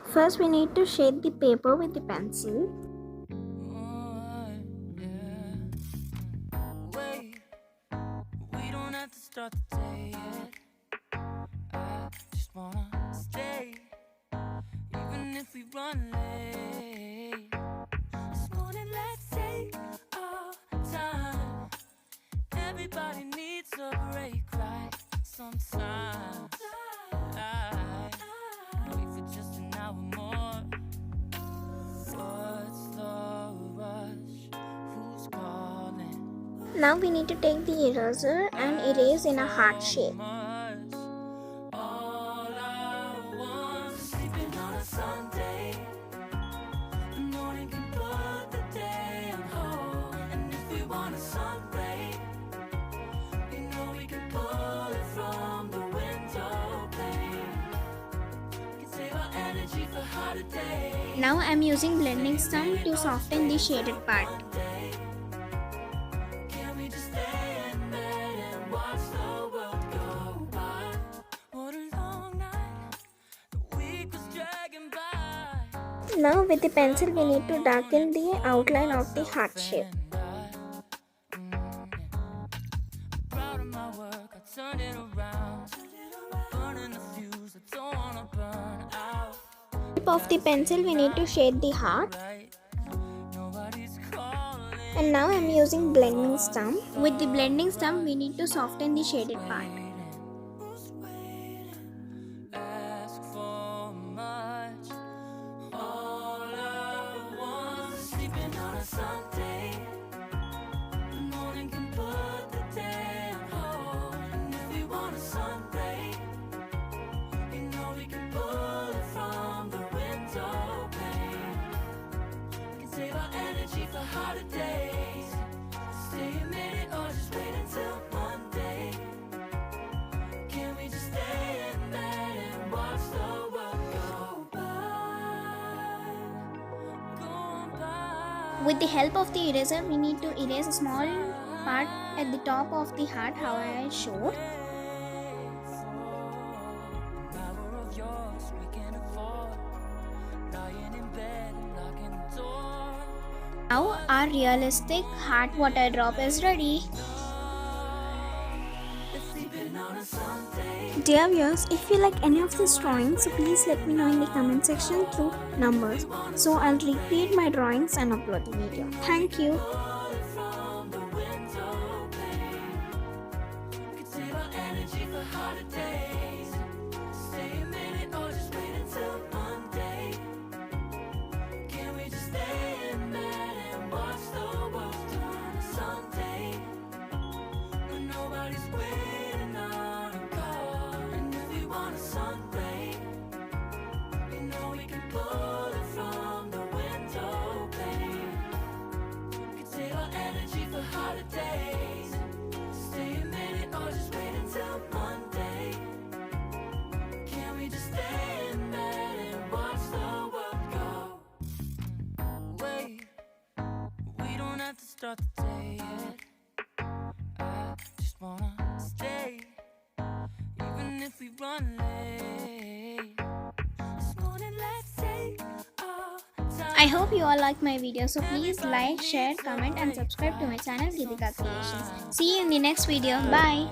First we need to shade the paper with the pencil. We don't have to start the day yet. I just wanna stay, even if we run late. This morning, let's take our time. Everybody needs a break, right? Sometimes I wait for just an hour more. What's the rush? Who's calling? Now we need to take the eraser and erase in a heart shape. All I want is sleeping on a Sunday. The morning can put the day on hold. And if we want a sun ray, you know we can pull it from the window pane. We can save our energy for harder days. Now I am using blending stump to soften the shaded part. Can we just stay in bed and watch the world go by? What a long night, the week was dragging by. Now with the pencil we need to darken the outline of the heart shape. Proud of my work, I turned it around. Burning the fuse, I don't wanna burn out. Tip of the pencil we need to shade the heart. Nobody's calling. And now I am using blending stump. With the blending stump we need to soften the shaded part. Who's waiting? Ask for much. All I want is sleeping on a Sunday. The morning can put the day on hold. And if we want a sun ray, you know we can pull it from the window pane. We can save our energy for harder days. Stay a minute or just wait until Monday. Can we just stay in bed and watch the world go by? Go on by. With the help of the eraser we need to erase a small part at the top of the heart how I showed. Power of yours we can afford. Lying in bed and locking the door. Now our realistic heart water drop is ready. Sleeping on a Sunday. Dear viewers, if you like any of these drawings, so please let me know in the comment section through numbers. So I'll recreate my drawings and upload the video. Thank you. Pull it from the window pane. We can save our energy for harder days. Stay a minute or just wait until Monday. Can we just stay in bed and watch the world on a Sunday? When nobody's waiting on a call. And if we want a sun ray, you know we can pull it from the window pane. We can save our energy for harder days. Stay a minute or just wait until Monday. Can we just stay in bed and watch the world go? Wait, we don't have to start the day yet. I just wanna stay, even if we run late. This morning, let's take our time. I hope you all like my video, so please like, share, comment and subscribe to my channel Geethika Creations. See you in the next video. Bye.